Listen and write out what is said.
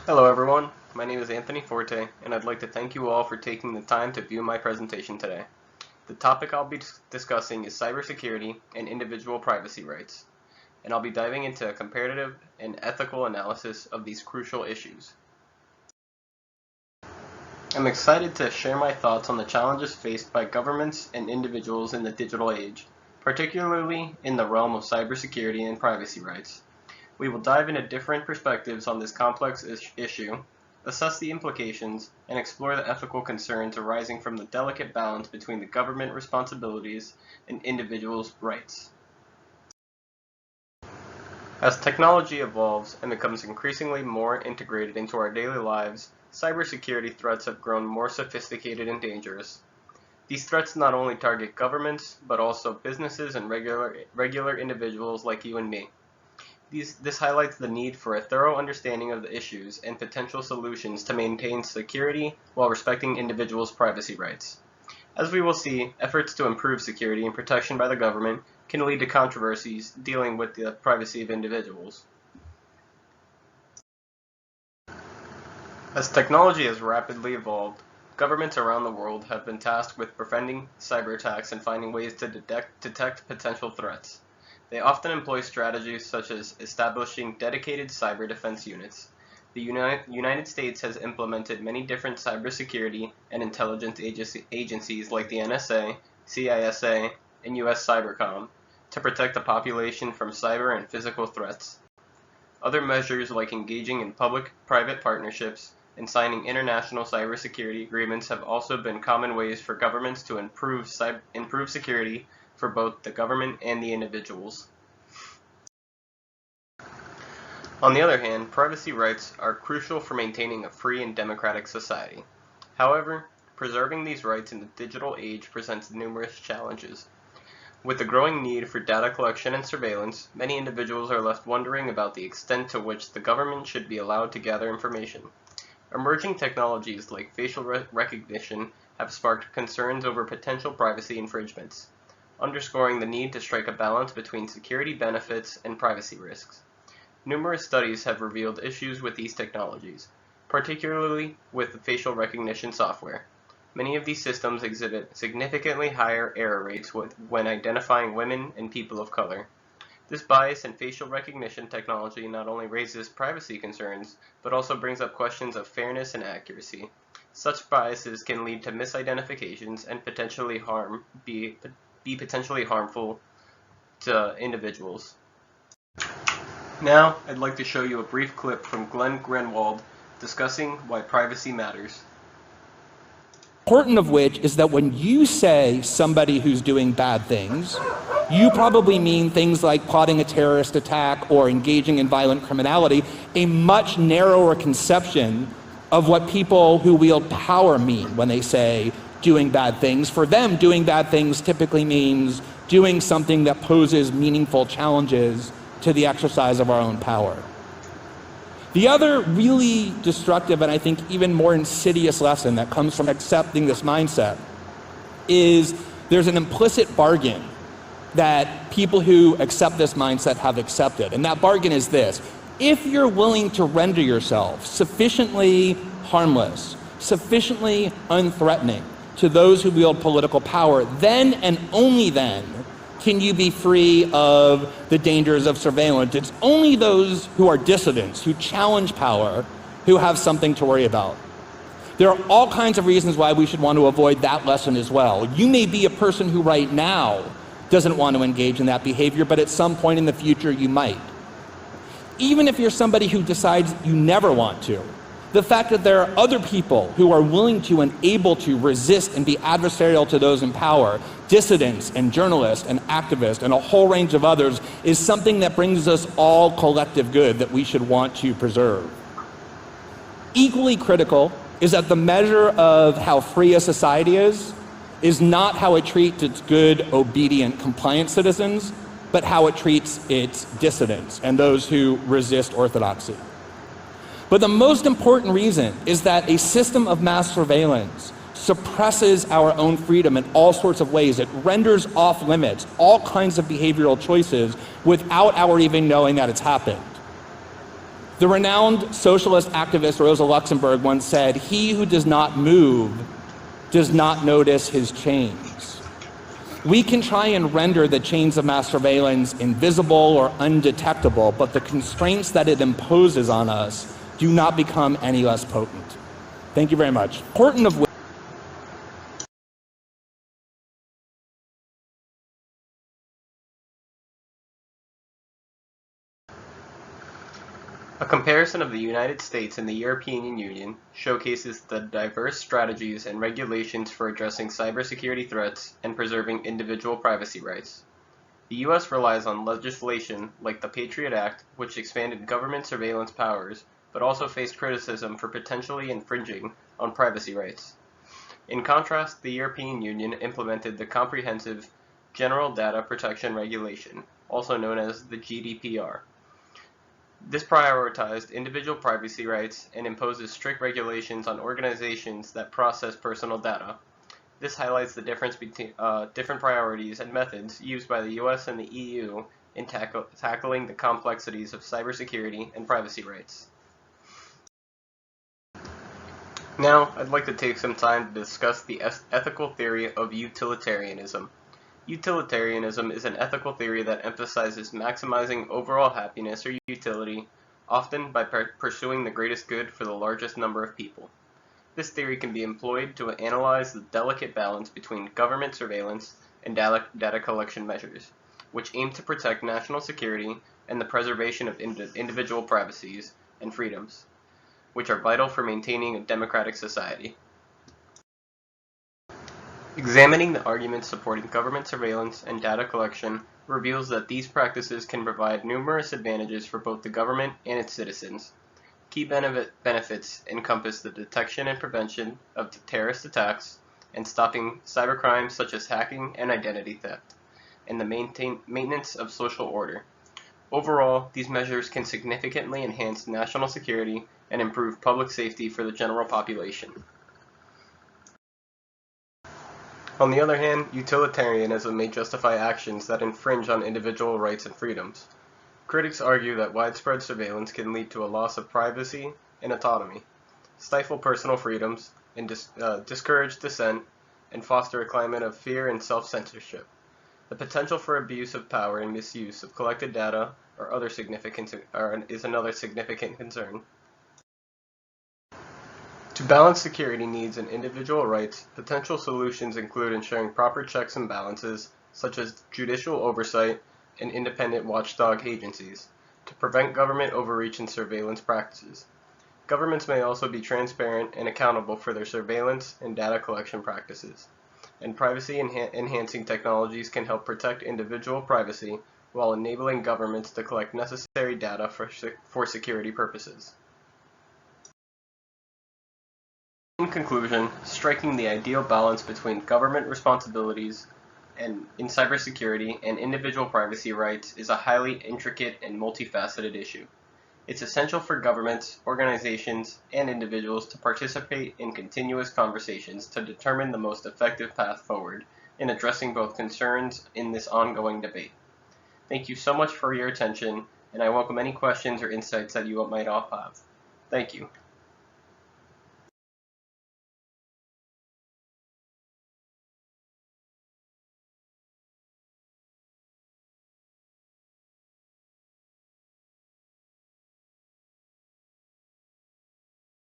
Hello everyone, my name is Anthony Forte, and I'd like to thank you all for taking the time to view my presentation today. The topic I'll be discussing is cybersecurity and individual privacy rights, and I'll be diving into a comparative and ethical analysis of these crucial issues. I'm excited to share my thoughts on the challenges faced by governments and individuals in the digital age, particularly in the realm of cybersecurity and privacy rights. We will dive into different perspectives on this complex issue, assess the implications, and explore the ethical concerns arising from the delicate balance between the government responsibilities and individuals' rights. As technology evolves and becomes increasingly more integrated into our daily lives, cybersecurity threats have grown more sophisticated and dangerous. These threats not only target governments, but also businesses and regular individuals like you and me. This highlights the need for a thorough understanding of the issues and potential solutions to maintain security while respecting individuals' privacy rights. As we will see, efforts to improve security and protection by the government can lead to controversies dealing with the privacy of individuals. As technology has rapidly evolved, governments around the world have been tasked with preventing cyber attacks and finding ways to detect potential threats. They often employ strategies such as establishing dedicated cyber defense units. The United States has implemented many different cybersecurity and intelligence agencies like the NSA, CISA, and US Cybercom to protect the population from cyber and physical threats. Other measures like engaging in public-private partnerships and signing international cybersecurity agreements have also been common ways for governments to improve security for both the government and the individuals. On the other hand, privacy rights are crucial for maintaining a free and democratic society. However, preserving these rights in the digital age presents numerous challenges. With the growing need for data collection and surveillance, many individuals are left wondering about the extent to which the government should be allowed to gather information. Emerging technologies like facial recognition have sparked concerns over potential privacy infringements, underscoring the need to strike a balance between security benefits and privacy risks. Numerous studies have revealed issues with these technologies, particularly with the facial recognition software. Many of these systems exhibit significantly higher error rates when identifying women and people of color. This bias in facial recognition technology not only raises privacy concerns, but also brings up questions of fairness and accuracy. Such biases can lead to misidentifications and be potentially harmful to individuals. Now, I'd like to show you a brief clip from Glenn Greenwald discussing why privacy matters. Important of which is that when you say somebody who's doing bad things, you probably mean things like plotting a terrorist attack or engaging in violent criminality, a much narrower conception of what people who wield power mean when they say doing bad things. For them, doing bad things typically means doing something that poses meaningful challenges to the exercise of our own power. The other really destructive and I think even more insidious lesson that comes from accepting this mindset is there's an implicit bargain that people who accept this mindset have accepted. And that bargain is this: if you're willing to render yourself sufficiently harmless, sufficiently unthreatening to those who wield political power, then and only then can you be free of the dangers of surveillance. It's only those who are dissidents, who challenge power, who have something to worry about. There are all kinds of reasons why we should want to avoid that lesson as well. You may be a person who right now doesn't want to engage in that behavior, but at some point in the future you might. Even if you're somebody who decides you never want to, the fact that there are other people who are willing to and able to resist and be adversarial to those in power, dissidents and journalists and activists and a whole range of others, is something that brings us all collective good that we should want to preserve. Equally critical is that the measure of how free a society is not how it treats its good, obedient, compliant citizens, but how it treats its dissidents and those who resist orthodoxy. But the most important reason is that a system of mass surveillance suppresses our own freedom in all sorts of ways. It renders off limits all kinds of behavioral choices without our even knowing that it's happened. The renowned socialist activist Rosa Luxemburg once said, "He who does not move does not notice his chains." We can try and render the chains of mass surveillance invisible or undetectable, but the constraints that it imposes on us do not become any less potent. Thank you very much. Important of A comparison of the United States and the European Union showcases the diverse strategies and regulations for addressing cybersecurity threats and preserving individual privacy rights. The U.S. relies on legislation like the Patriot Act, which expanded government surveillance powers, but also faced criticism for potentially infringing on privacy rights. In contrast, the European Union implemented the Comprehensive General Data Protection Regulation, also known as the GDPR. This prioritized individual privacy rights and imposes strict regulations on organizations that process personal data. This highlights the difference between different priorities and methods used by the US and the EU in tackling the complexities of cybersecurity and privacy rights. Now, I'd like to take some time to discuss the ethical theory of utilitarianism. Utilitarianism is an ethical theory that emphasizes maximizing overall happiness or utility, often by pursuing the greatest good for the largest number of people. This theory can be employed to analyze the delicate balance between government surveillance and data collection measures, which aim to protect national security and the preservation of individual privacies and freedoms, which are vital for maintaining a democratic society. Examining the arguments supporting government surveillance and data collection reveals that these practices can provide numerous advantages for both the government and its citizens. Key benefits encompass the detection and prevention of terrorist attacks and stopping cybercrimes such as hacking and identity theft, and the maintenance of social order. Overall, these measures can significantly enhance national security and improve public safety for the general population. On the other hand, utilitarianism may justify actions that infringe on individual rights and freedoms. Critics argue that widespread surveillance can lead to a loss of privacy and autonomy, stifle personal freedoms, and discourage dissent, and foster a climate of fear and self-censorship. The potential for abuse of power and misuse of collected data is another significant concern. To balance security needs and individual rights, potential solutions include ensuring proper checks and balances, such as judicial oversight and independent watchdog agencies, to prevent government overreach and surveillance practices. Governments may also be transparent and accountable for their surveillance and data collection practices. And privacy-enhancing technologies can help protect individual privacy while enabling governments to collect necessary data for security purposes. In conclusion, striking the ideal balance between government responsibilities in cybersecurity and individual privacy rights is a highly intricate and multifaceted issue. It's essential for governments, organizations, and individuals to participate in continuous conversations to determine the most effective path forward in addressing both concerns in this ongoing debate. Thank you so much for your attention, and I welcome any questions or insights that you might all have. Thank you.